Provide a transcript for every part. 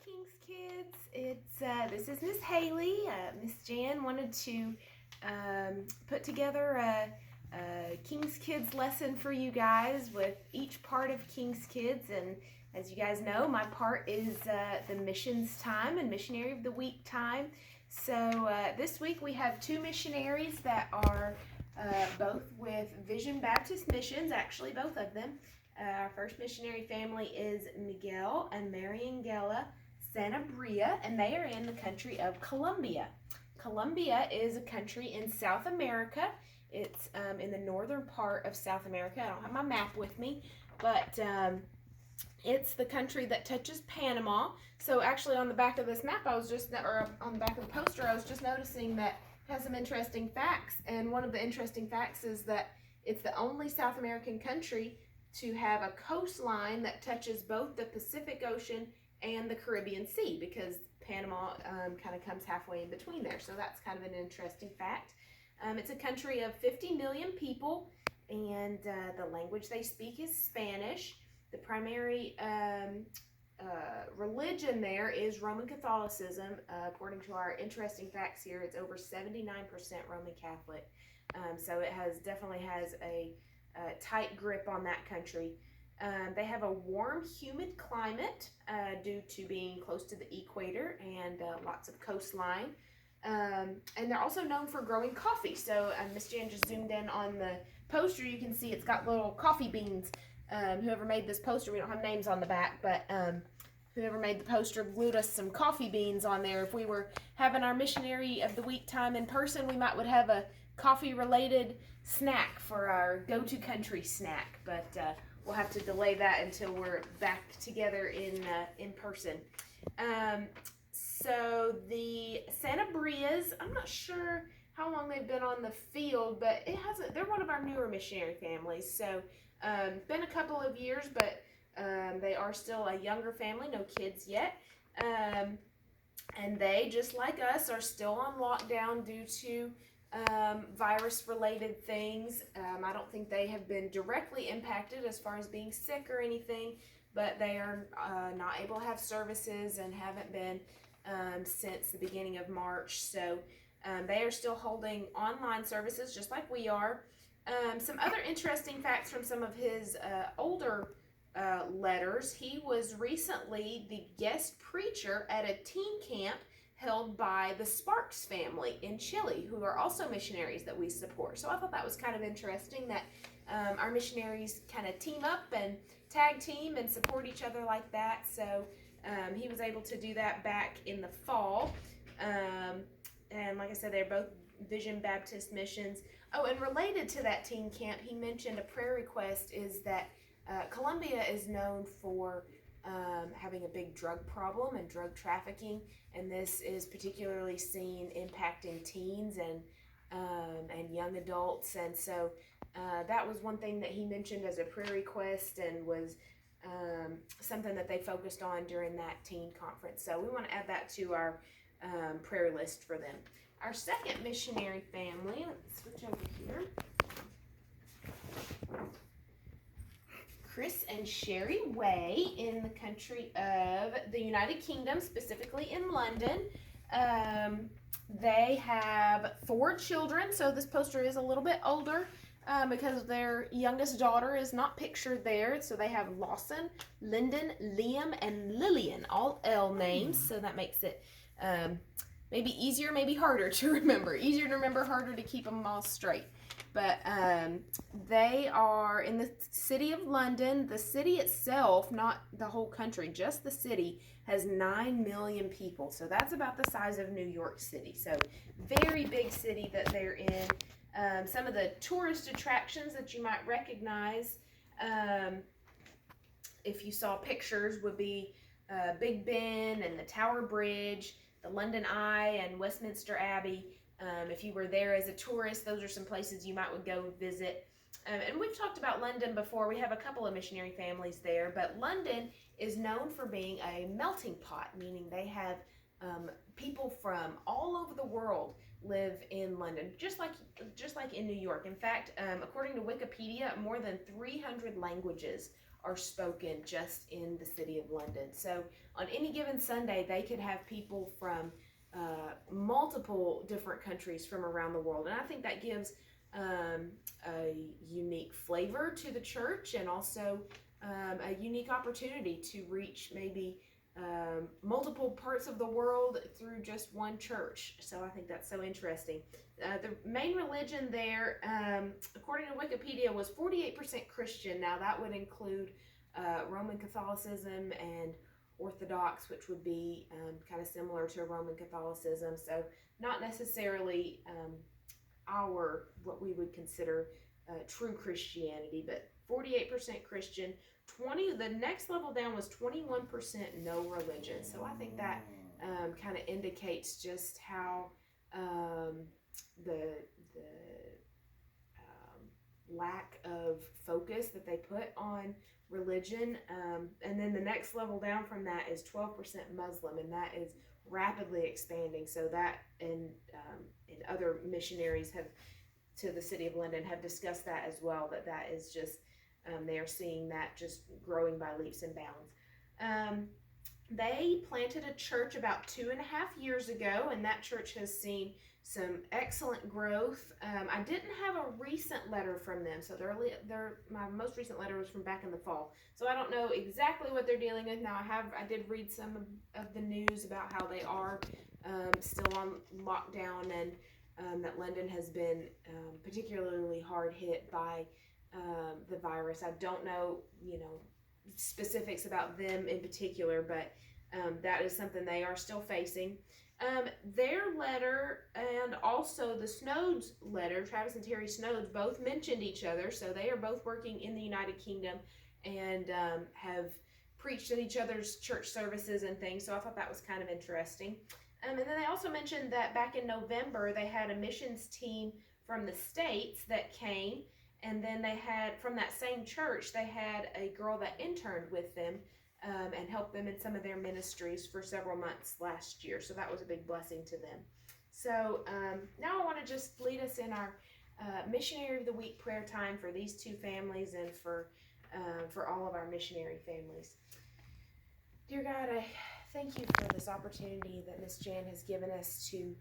King's Kids. This is Miss Haley. Miss Jan wanted to put together a King's Kids lesson for you guys with each part of King's Kids. And as you guys know, my part is the missions time and missionary of the week time. So this week we have two missionaries that are both with Vision Baptist Missions, actually both of them. Our first missionary family is Miguel and Mariangela Sanabria, and they are in the country of Colombia. Colombia is a country in South America. It's in the northern part of South America. I don't have my map with me, but it's the country that touches Panama. So actually on the back of this map, or on the back of the poster, I was just noticing that it has some interesting facts. And one of the interesting facts is that it's the only South American country to have a coastline that touches both the Pacific Ocean and the Caribbean Sea, because Panama kind of comes halfway in between there. So that's kind of an interesting fact. It's a country of 50 million people, and the language they speak is Spanish. The primary religion there is Roman Catholicism. According to our interesting facts here, it's over 79% Roman Catholic. So it definitely has a tight grip on that country. They have a warm, humid climate due to being close to the equator and lots of coastline. And they're also known for growing coffee. So Miss Jan just zoomed in on the poster. You can see it's got little coffee beans. Whoever made this poster, we don't have names on the back, but whoever made the poster glued us some coffee beans on there. If we were having our missionary of the week time in person, we would have a coffee related snack for our go-to country snack, but we'll have to delay that until we're back together in person. So the Sanabrias, I'm not sure how long they've been on the field, but they're one of our newer missionary families. So been a couple of years, but they are still a younger family, no kids yet. And they, just like us, are still on lockdown due to virus-related things. I don't think they have been directly impacted as far as being sick or anything, but they are not able to have services and haven't been since the beginning of March. So they are still holding online services just like we are. Some other interesting facts from some of his older letters. He was recently the guest preacher at a teen camp held by the Sparks family in Chile, who are also missionaries that we support. So I thought that was kind of interesting that our missionaries kind of team up and tag team and support each other like that. So he was able to do that back in the fall. And like I said, they're both Vision Baptist Missions. Oh, and related to that teen camp, he mentioned a prayer request is that Colombia is known for having a big drug problem and drug trafficking, and this is particularly seen impacting teens and young adults. And so that was one thing that he mentioned as a prayer request, and was something that they focused on during that teen conference. So we want to add that to our prayer list for them. Our second missionary family, let's switch over here. Chris and Sherry Way in the country of the United Kingdom, specifically in London. They have 4 children, so this poster is a little bit older because their youngest daughter is not pictured there. So they have Lawson, Lyndon, Liam, and Lillian, all L names, so that makes it maybe easier, maybe harder to remember. Easier to remember, harder to keep them all straight. But they are in the city of London. The city itself, not the whole country, just the city, has 9 million people. So that's about the size of New York City. So very big city that they're in. Some of the tourist attractions that you might recognize, if you saw pictures, would be Big Ben and the Tower Bridge, the London Eye, and Westminster Abbey. If you were there as a tourist, those are some places you might would go visit. And we've talked about London before. We have a couple of missionary families there, but London is known for being a melting pot, meaning they have people from all over the world live in London, just like in New York. In fact, according to Wikipedia, more than 300 languages are spoken just in the city of London. So on any given Sunday, they could have people from multiple different countries from around the world. And I think that gives a unique flavor to the church, and also a unique opportunity to reach maybe multiple parts of the world through just one church. So I think that's so interesting. The main religion there, according to Wikipedia, was 48% Christian. Now that would include Roman Catholicism and Orthodox, which would be kind of similar to Roman Catholicism. So not necessarily what we would consider true Christianity, but 48% Christian. The next level down was 21% no religion. So I think that kind of indicates just how the lack of focus that they put on religion. And then the next level down from that is 12% Muslim, and that is rapidly expanding. So that and other missionaries to the city of London have discussed that as well, that is just they are seeing that just growing by leaps and bounds. They planted a church about 2.5 years ago, and that church has seen some excellent growth. I didn't have a recent letter from them, so my most recent letter was from back in the fall. So I don't know exactly what they're dealing with now. I did read some of the news about how they are still on lockdown, and that London has been particularly hard hit by the virus. I don't know, specifics about them in particular, but that is something they are still facing. Their letter and also the Snodes letter, Travis and Terry Snodes, both mentioned each other. So they are both working in the United Kingdom and have preached at each other's church services and things. So I thought that was kind of interesting. And then they also mentioned that back in November, they had a missions team from the States that came. And then they had, from that same church, they had a girl that interned with them and helped them in some of their ministries for several months last year. So that was a big blessing to them. So now I want to just lead us in our Missionary of the Week prayer time for these two families and for all of our missionary families. Dear God, I thank you for this opportunity that Miss Jan has given us to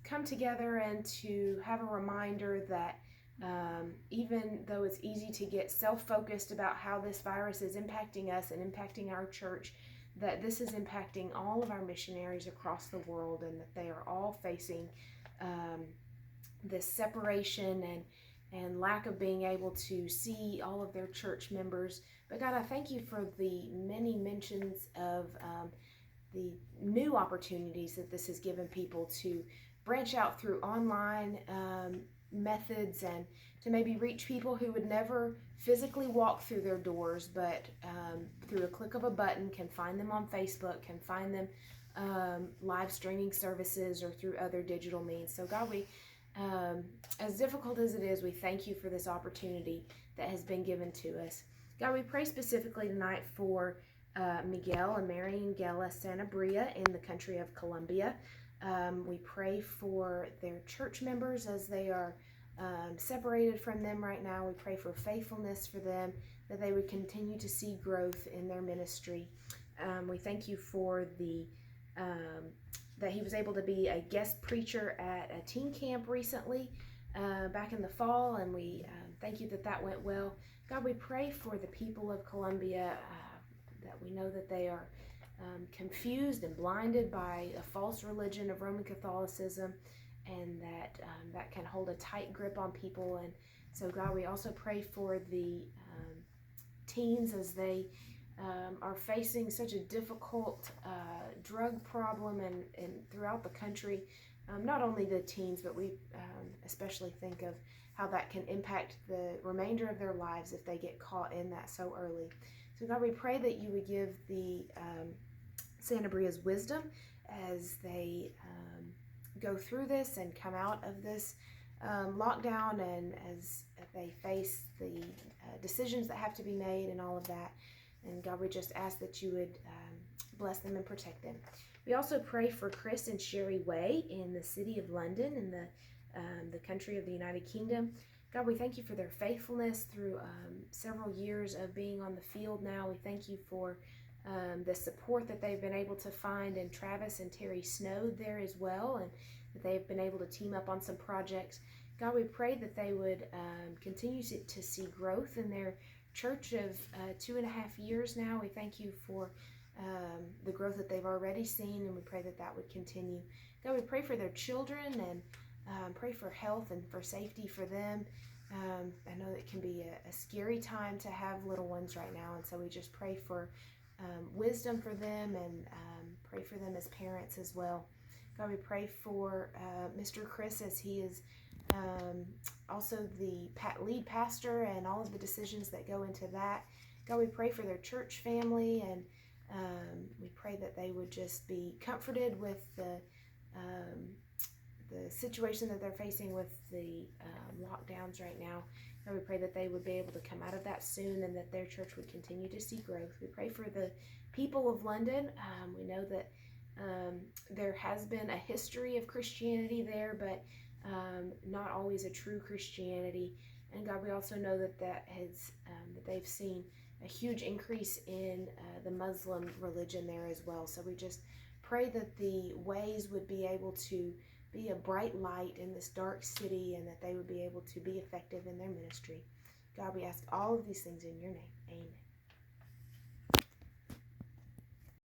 come together and to have a reminder that even though it's easy to get self-focused about how this virus is impacting us and impacting our church, that this is impacting all of our missionaries across the world, and that they are all facing this separation and lack of being able to see all of their church members. But God, I thank you for the many mentions of the new opportunities that this has given people to branch out through online methods and to maybe reach people who would never physically walk through their doors, but through a click of a button can find them on Facebook, can find them live streaming services or through other digital means. So God, we as difficult as it is, we thank you for this opportunity that has been given to us. God, we pray specifically tonight for Miguel and Marian Gela Sanabria in the country of Colombia. We pray for their church members as they are separated from them right now. We pray for faithfulness for them, that they would continue to see growth in their ministry. We thank you for that he was able to be a guest preacher at a teen camp recently back in the fall, and we thank you that went well. God, we pray for the people of Colombia, that we know that they are confused and blinded by a false religion of Roman Catholicism, and that can hold a tight grip on people. And so God, we also pray for the teens as they are facing such a difficult drug problem and throughout the country. Not only the teens, but we especially think of how that can impact the remainder of their lives if they get caught in that so early. So God, we pray that you would give the Sanabria's wisdom as they go through this and come out of this lockdown, and as they face the decisions that have to be made and all of that. And God, we just ask that you would bless them and protect them. We also pray for Chris and Sherry Way in the city of London in the country of the United Kingdom. God, we thank you for their faithfulness through several years of being on the field now. We thank you for the support that they've been able to find in Travis and Terry Snow there as well, and that they've been able to team up on some projects. God, we pray that they would continue to see growth in their church of 2.5 years now. We thank you for the growth that they've already seen, and we pray that that would continue. God, we pray for their children and pray for health and for safety for them. I know it can be a scary time to have little ones right now, and so we just pray for wisdom for them and pray for them as parents as well. God, we pray for Mr. Chris as he is also the lead pastor and all of the decisions that go into that. God, we pray for their church family, and we pray that they would just be comforted with the situation that they're facing with the lockdowns right now. God, we pray that they would be able to come out of that soon and that their church would continue to see growth. We pray for the people of London. We know that there has been a history of Christianity there, but not always a true Christianity. And God, we also know that that they've seen a huge increase in the Muslim religion there as well. So we just pray that the ways would be able to be a bright light in this dark city, and that they would be able to be effective in their ministry. God, we ask all of these things in your name. Amen.